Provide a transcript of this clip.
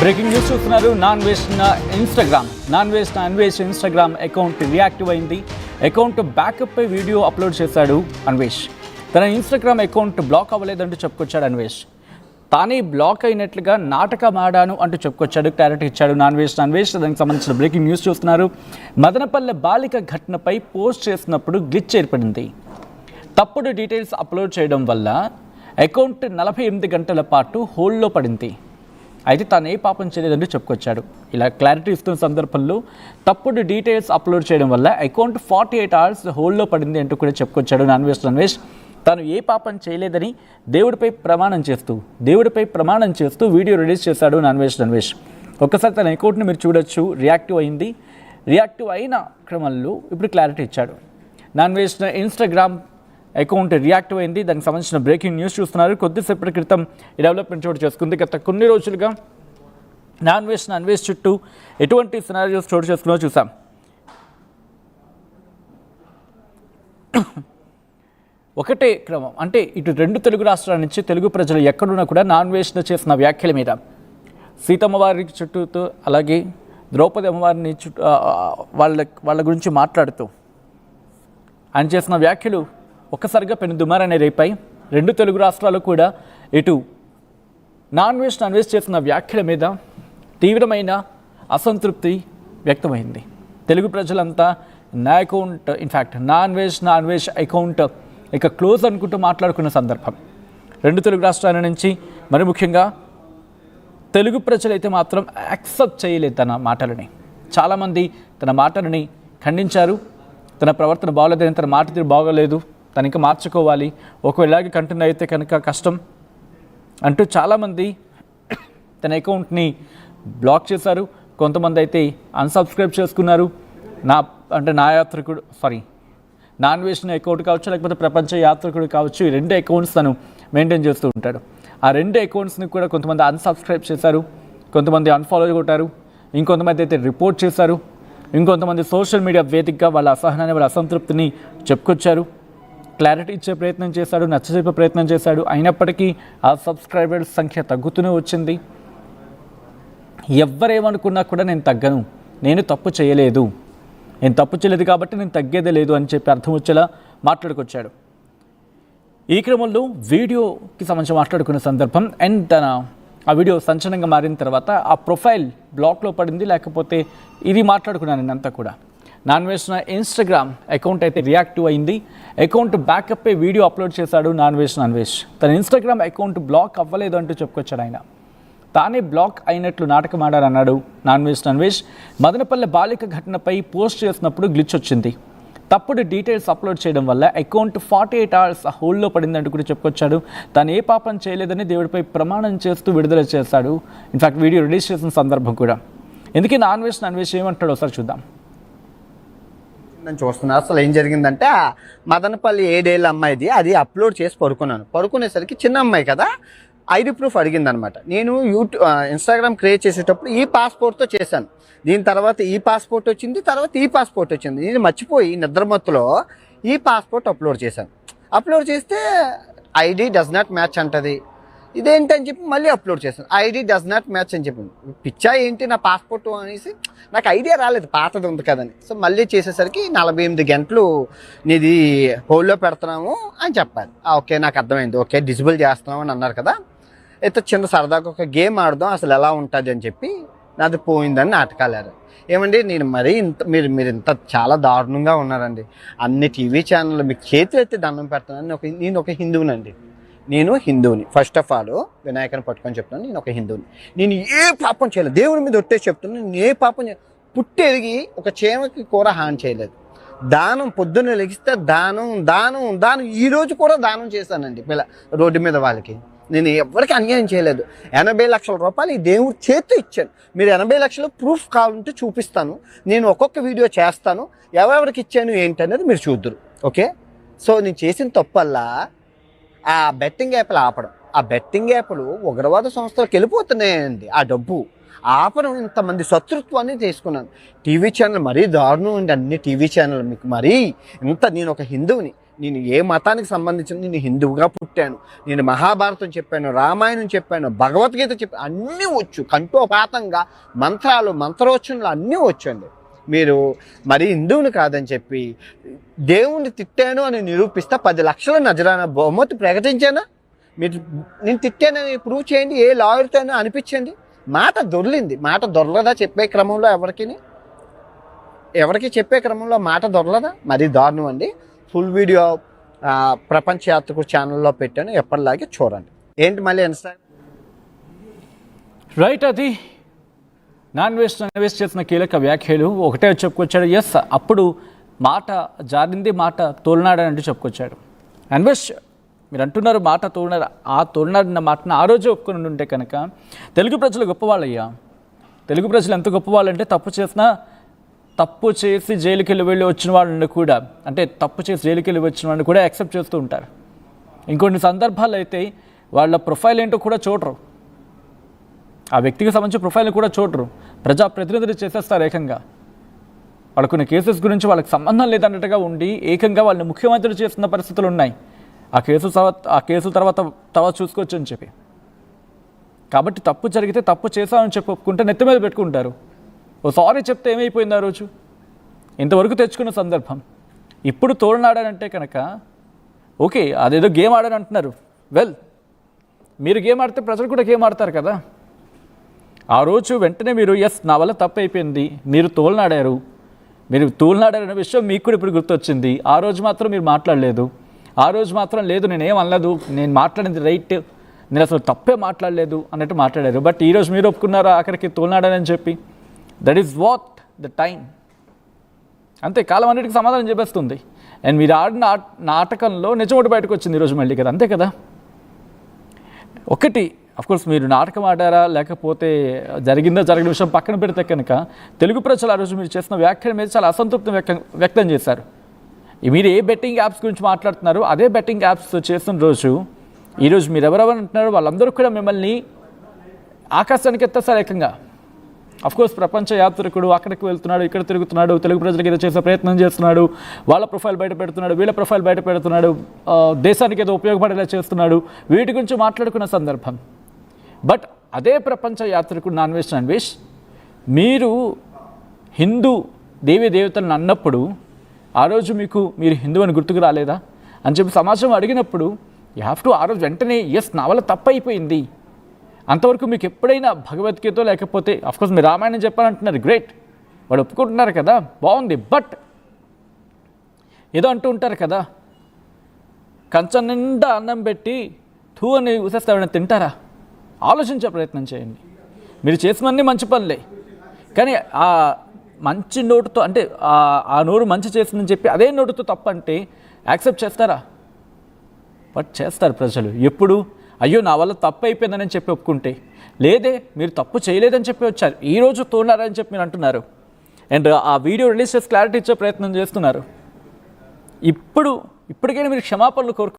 Breaking news చూస్తున్నారు. Non waste Instagram account reactive అయింది. Account backup పై video upload చేశాడు అన్వేష్. తన ఇన్స్టాగ్రామ్ అకౌంట్ బ్లాక్ అవ్వలేదంటూ చెప్పుకొచ్చాడు అన్వేష్. తానే బ్లాక్ అయినట్లుగా నాటకం ఆడాను అంటూ చెప్పుకొచ్చాడు, క్లారిటీ ఇచ్చాడు నాన్ వేస్ట్. దానికి సంబంధించిన బ్రేకింగ్ న్యూస్ చూస్తున్నారు. మదనపల్లె బాలిక ఘటనపై పోస్ట్ చేసినప్పుడు గ్లిచ్ ఏర్పడింది. తప్పుడు డీటెయిల్స్ అప్లోడ్ చేయడం వల్ల అకౌంట్ 48 గంటల పాటు హోల్డ్లో పడింది. అయితే తాను ఏ పాపం చేయలేదంటూ చెప్పుకొచ్చాడు. ఇలా క్లారిటీ ఇస్తున్న సందర్భంలో తప్పుడు డీటెయిల్స్ అప్లోడ్ చేయడం వల్ల అకౌంట్ 48 అవర్స్ హోల్డ్లో పడింది అంటూ కూడా చెప్పుకొచ్చాడు నాన్ వేస్ట్. తాను ఏ పాపం చేయలేదని దేవుడిపై ప్రమాణం చేస్తూ వీడియో రిలీజ్ చేశాడు నాన్ వేస్ట్. ఒక్కసారి తన అకౌంట్ని మీరు చూడొచ్చు, రియాక్టివ్ అయింది. రియాక్టివ్ అయిన క్రమంలో ఇప్పుడు క్లారిటీ ఇచ్చాడు. Non waste Instagram account reactive అయింది. దానికి సంబంధించిన బ్రేకింగ్ న్యూస్ చూస్తున్నారు. కొద్దిసేపటి క్రితం ఈ డెవలప్మెంట్ చోటు చేసుకుంది. గత కొన్ని రోజులుగా నాన్ వేస్ట్ చుట్టూ ఎటువంటి సినారియోస్ చోటు చేసుకున్నో చూసాం. ఒకటే క్రమం అంటే ఇటు రెండు తెలుగు రాష్ట్రాల నుంచి తెలుగు ప్రజలు ఎక్కడున్నా కూడా నాన్ వేస్ట్ చేసిన వ్యాఖ్యల మీద సీతమ్మ వారి చుట్టూతో అలాగే ద్రౌపది అమ్మవారిని చుట్టూ వాళ్ళ గురించి మాట్లాడుతూ ఆయన చేసిన వ్యాఖ్యలు ఒక్కసారిగా పెను దుమారాన్ని రేపాయి. రెండు తెలుగు రాష్ట్రాలు కూడా ఇటు నాన్ వేస్ట్ చేసిన వ్యాఖ్యల మీద తీవ్రమైన అసంతృప్తి వ్యక్తమైంది. తెలుగు ప్రజలంతా నా account in fact non waste account ఇక క్లోజ్ అనుకుంటూ మాట్లాడుకున్న సందర్భం. రెండు తెలుగు రాష్ట్రాల నుంచి మరి ముఖ్యంగా తెలుగు ప్రజలైతే మాత్రం యాక్సెప్ట్ చేయలేదు తన మాటలని. చాలామంది తన మాటలని ఖండించారు. తన ప్రవర్తన బాగోలేదని, తన మాట తీరు బాగోలేదు, తను ఇంకా మార్చుకోవాలి, ఒకవేళ ఇలాగే కంటిన్యూ అయితే కనుక కష్టం అంటూ చాలామంది తన అకౌంట్ని బ్లాక్ చేశారు. కొంతమంది అయితే అన్సబ్స్క్రైబ్ చేసుకున్నారు. నాన్ వేస్ట్ అకౌంట్ కావచ్చు, లేకపోతే ప్రపంచ యాత్రికుడు కావచ్చు, ఈ రెండు అకౌంట్స్ తను మెయింటైన్ చేస్తూ ఉంటాడు. ఆ రెండు అకౌంట్స్ని కూడా కొంతమంది అన్సబ్స్క్రైబ్ చేశారు, కొంతమంది అన్ఫాలో కొట్టారు, ఇంకొంతమంది అయితే రిపోర్ట్ చేశారు, ఇంకొంతమంది సోషల్ మీడియా వేదికగా వాళ్ళ అసహనాన్ని, వాళ్ళ అసంతృప్తిని చెప్పుకొచ్చారు. క్లారిటీ ఇచ్చే ప్రయత్నం చేశాడు, నచ్చజెప్పే ప్రయత్నం చేశాడు. అయినప్పటికీ ఆ సబ్స్క్రైబర్స్ సంఖ్య తగ్గుతూనే వచ్చింది. ఎవరేమనుకున్నా కూడా నేను తగ్గను, నేను తప్పు చేయలేదు కాబట్టి నేను తగ్గేదే లేదు అని చెప్పి అర్థం వచ్చేలా మాట్లాడుకొచ్చాడు. ఈ క్రమంలో వీడియోకి సంబంధించి మాట్లాడుకున్న సందర్భం అండ్ ఆ వీడియో సంచలనంగా మారిన తర్వాత ఆ ప్రొఫైల్ బ్లాక్లో పడింది. లేకపోతే ఇది మాట్లాడుకున్నాను నేనంతా కూడా. నాన్ వేస్ట్ ఇన్స్టాగ్రామ్ అకౌంట్ అయితే రియాక్టివ్ అయింది. అకౌంట్ బ్యాకప్ పై వీడియో అప్లోడ్ చేశాడు నాన్ వేస్ట్. తన ఇన్స్టాగ్రామ్ అకౌంట్ బ్లాక్ అవ్వలేదు అంటూ చెప్పుకొచ్చాడు ఆయన. తానే బ్లాక్ అయినట్లు నాటకం ఆడారన్నాడు నాన్ వేస్ట్. మదనపల్లె బాలిక ఘటనపై పోస్ట్ చేసినప్పుడు గ్లిచ్ వచ్చింది. తప్పుడు డీటెయిల్స్ అప్లోడ్ చేయడం వల్ల అకౌంట్ 48 అవర్స్ హోల్డ్లో పడిందంటూ కూడా చెప్పుకొచ్చాడు. తాను ఏ పాపం చేయలేదని దేవుడిపై ప్రమాణం చేస్తూ విడుదల చేశాడు. ఇన్ఫాక్ట్ వీడియో రిలీజ్ చేసిన సందర్భం కూడా. ఎందుకే నాన్ వేస్ట్ ఏమంటాడో ఒకసారి చూద్దాం. నేను చూస్తున్నా అసలు ఏం జరిగిందంటే మదనపల్లి 7 ఏళ్ళ అమ్మాయిది అది అప్లోడ్ చేసి పడుకునేసరికి చిన్న అమ్మాయి కదా ఐడి ప్రూఫ్ అడిగిందనమాట. నేను ఇన్స్టాగ్రామ్ క్రియేట్ చేసేటప్పుడు ఈ పాస్పోర్ట్తో చేశాను. దీని తర్వాత ఈ పాస్పోర్ట్ వచ్చింది, తర్వాత ఈ పాస్పోర్ట్ వచ్చింది. నేను మర్చిపోయి నిద్రమత్తులో ఈ పాస్పోర్ట్ అప్లోడ్ చేశాను. అప్లోడ్ చేస్తే ఐడి డస్ నాట్ మ్యాచ్ అంటది. ఇదేంటని చెప్పి మళ్ళీ అప్లోడ్ చేశాను. ఐడి డస్ నాట్ మ్యాచ్ అని చెప్పింది. పిచ్చా ఏంటి నా పాస్పోర్ట్ అనేసి నాకు ఐడియా రాలేదు, పాతది ఉంది కదని. సో మళ్ళీ చేసేసరికి 48 గంటలు నీది హోల్డ్లో పెడుతున్నాము అని చెప్పారు. ఓకే, నాకు అర్థమైంది. ఓకే, డిజబుల్ చేస్తున్నాం అని అన్నారు కదా. అయితే చిన్న సరదాగా ఒక గేమ్ ఆడదాం అసలు ఎలా ఉంటుంది అని చెప్పి నాది పోయిందని నాటకాలారు. ఏమండి నేను మరీ మీరు ఇంత చాలా దారుణంగా ఉన్నారండి. అన్ని టీవీ ఛానళ్ళు మీకు చేతులు ఎత్తి దండం పెడతానని నేను ఒక హిందువునండి. నేను హిందువుని. ఫస్ట్ ఆఫ్ ఆల్ వినాయకుని పట్టుకొని చెప్తున్నాను, నేను ఒక హిందువుని. నేను ఏ పాపం చేయలేదు, దేవుడి మీద ఒట్టేసి చెప్తున్నాను. నేను ఏ పాపం పుట్టెరిగి ఒక చేమకి కూర హాని చేయలేదు. దానం పొద్దున్న లెగిస్తే దానం ఈరోజు కూడా దానం చేశానండి రోడ్డు మీద వాళ్ళకి. నేను ఎవరికి అన్యాయం చేయలేదు. 80 లక్షల రూపాయలు ఈ దేవుడి చేతితో ఇచ్చాను. మీరు 80 లక్షలు ప్రూఫ్ కావాలంటే చూపిస్తాను. నేను ఒక్కొక్క వీడియో చేస్తాను, ఎవరెవరికి ఇచ్చాను ఏంటి అనేది మీరు చూద్దరు. ఓకే, సో నేను చేసిన తప్పల్లా ఆ బెట్టింగ్ యాప్లు ఆపడం. ఆ బెట్టింగ్ యాప్లు ఉగ్రవాద సంస్థలకు వెళ్ళిపోతున్నాయండి. ఆ డబ్బు ఆపడం, ఇంతమంది శత్రుత్వాన్ని తీసుకున్నాను. టీవీ ఛానల్ మరీ దారుణం అండి. అన్ని టీవీ ఛానల్ మీకు మరీ ఇంత. నేను ఒక హిందువుని, నేను ఏ మతానికి సంబంధించిన, నేను హిందువుగా పుట్టాను. పెట్టాను, నేను మహాభారతం చెప్పాను, రామాయణం చెప్పాను, భగవద్గీత చెప్పాను, అన్నీ వచ్చు, కంఠోపాతంగా మంత్రాలు మంత్రోచ్చరణలు అన్నీ వచ్చండి. మీరు మరి హిందువుని కాదని చెప్పి దేవుణ్ణి తిట్టాను అని నిరూపిస్తా 10 లక్షల నజరానా బహుమతి ప్రకటించానా? మీరు నేను తిట్టానని ప్రూవ్ చేయండి, ఏ లాయర్తో అనిపించండి. మాట దొర్లింది, మాట దొరలదా చెప్పే క్రమంలో ఎవరికి చెప్పే క్రమంలో మాట దొరలదా? మరి దారుణం అండి. ఫుల్ వీడియో ప్రపంచ యాత్రికుడు ఛానల్లో పెట్టాను, ఎప్పటిలాగే చూడండి. ఏంటి మళ్ళీ రైట్, అది నాన్ వేస్ట్ చేసిన కీలక వ్యాఖ్యలు ఒకటే చెప్పుకొచ్చాడు. ఎస్, అప్పుడు మాట జారింది, మాట తోలినాడని అంటూ చెప్పుకొచ్చాడు. అన్వేష్, మీరు అంటున్నారు మాట తోలినాడు, ఆ తోలినాడిన మాటను ఆ రోజు ఒప్పుకొని ఉంటే కనుక తెలుగు ప్రజలు గొప్పవాళ్ళయ్యా. తెలుగు ప్రజలు ఎంత గొప్పవాళ్ళంటే తప్పు చేసి జైలుకి వెళ్ళి వచ్చిన వాళ్ళని కూడా, అంటే తప్పు చేసి జైలుకి వెళ్ళి వచ్చిన వాళ్ళని కూడా యాక్సెప్ట్ చేస్తూ ఉంటారు. ఇంకొన్ని సందర్భాలు అయితే వాళ్ళ ప్రొఫైల్ ఏంటో కూడా చూడరు, ఆ వ్యక్తికి సంబంధించిన ప్రొఫైల్ని కూడా చూడరు, ప్రజాప్రతినిధులు చేసేస్తారు ఏకంగా. వాళ్ళ కొన్ని కేసెస్ గురించి వాళ్ళకి సంబంధం లేదన్నట్టుగా ఉండి ఏకంగా వాళ్ళని ముఖ్యమంత్రి చేస్తున్న పరిస్థితులు ఉన్నాయి. ఆ కేసు తర్వాత చూసుకోవచ్చు అని చెప్పి. కాబట్టి తప్పు జరిగితే తప్పు చేశామని చెప్పి ఒప్పుకుంటే నెత్తి మీద పెట్టుకుంటారు. ఓ సారీ చెప్తే ఏమైపోయింది ఆ రోజు? ఇంతవరకు తెచ్చుకున్న సందర్భం. ఇప్పుడు తోలనాడానంటే కనుక ఓకే, అదేదో గేమ్ ఆడని అంటున్నారు. వెల్, మీరు గేమ్ ఆడితే ప్రజలు కూడా గేమ్ ఆడతారు కదా. ఆ రోజు వెంటనే మీరు ఎస్ నా వల్ల తప్పు అయిపోయింది, మీరు తోలనాడారనే విషయం మీకు కూడా ఇప్పుడు గుర్తొచ్చింది. ఆ రోజు మాత్రం మీరు మాట్లాడలేదు, ఆ రోజు మాత్రం లేదు నేనేం అనలేదు, నేను మాట్లాడింది రైట్, నేను అసలు తప్పే మాట్లాడలేదు అన్నట్టు మాట్లాడారు. బట్ ఈరోజు మీరు ఒప్పుకున్నారా అక్కడికి తోలనాడానని చెప్పి? That is what the time. అంతే, కాలం అన్నిటికీ సమాధానం చెప్పేస్తుంది. అండ్ మీరు ఆడిన నాటకంలో నిజం ఒకటి బయటకు వచ్చింది ఈరోజు మళ్ళీ కదా, అంతే కదా. ఒకటి అఫ్కోర్స్ మీరు నాటకం ఆడారా లేకపోతే జరిగిన విషయం పక్కన పెడితే కనుక తెలుగు ప్రజలు ఆ రోజు మీరు చేసిన వ్యాఖ్యల మీద చాలా అసంతృప్తి వ్యక్తం చేశారు. మీరు ఏ బెట్టింగ్ యాప్స్ గురించి మాట్లాడుతున్నారు, అదే బెట్టింగ్ యాప్స్ చేస్తున్న రోజు ఈరోజు మీరు ఎవరెవరు అంటున్నారు వాళ్ళందరూ కూడా మిమ్మల్ని ఆకాశానికి ఎత్తేస్తారు ఏకంగా. అఫ్కోర్స్ ప్రపంచ యాత్రికుడు, అక్కడికి వెళ్తున్నాడు, ఇక్కడ తిరుగుతున్నాడు, తెలుగు ప్రజలకు ఏదో చేసే ప్రయత్నం చేస్తున్నాడు, వాళ్ళ ప్రొఫైల్ బయట పెడుతున్నాడు, వీళ్ళ ప్రొఫైల్ బయట పెడుతున్నాడు, దేశానికి ఏదో ఉపయోగపడేలా చేస్తున్నాడు, వీటి గురించి మాట్లాడుకున్న సందర్భం. బట్ అదే ప్రపంచ యాత్రికుడు నాన్ వేస్ట్ మీరు హిందూ దేవతలను అన్నప్పుడు ఆ రోజు మీరు హిందూ అని గుర్తుకు రాలేదా అని చెప్పి సమాజం అడిగినప్పుడు యూ హ్యావ్ టు ఆ రోజు వెంటనే ఎస్ నా వల్ల తప్పు అయిపోయింది. అంతవరకు మీకు ఎప్పుడైనా భగవద్గీత లేకపోతే అఫ్కోర్స్ మీరు రామాయణం చెప్పాలంటున్నారు, గ్రేట్, వాళ్ళు ఒప్పుకుంటున్నారు కదా, బాగుంది. బట్ ఏదో అంటూ ఉంటారు కదా, కంచం నిండా అన్నం పెట్టి థూ అని ఊసేస్తే ఎవరైనా తింటారా? ఆలోచించే ప్రయత్నం చేయండి. మీరు చేసినవన్నీ మంచి పనులే, కానీ ఆ మంచి నోటుతో, అంటే ఆ నోరు మంచి చేసిందని చెప్పి అదే నోటుతో తప్పు అంటే యాక్సెప్ట్ చేస్తారా? బట్ చేస్తారు ప్రజలు. ఎప్పుడు అయ్యో నా వల్ల తప్పు అయిపోయిందని చెప్పి ఒప్పుకుంటే, లేదే మీరు తప్పు చేయలేదని చెప్పి వచ్చారు, ఈరోజు తోలారని చెప్పి మీరు అంటున్నారు. అండ్ ఆ వీడియో రిలీజ్ చేసి క్లారిటీ ఇచ్చే ప్రయత్నం చేస్తున్నారు. ఇప్పటికైనా మీరు క్షమాపణలు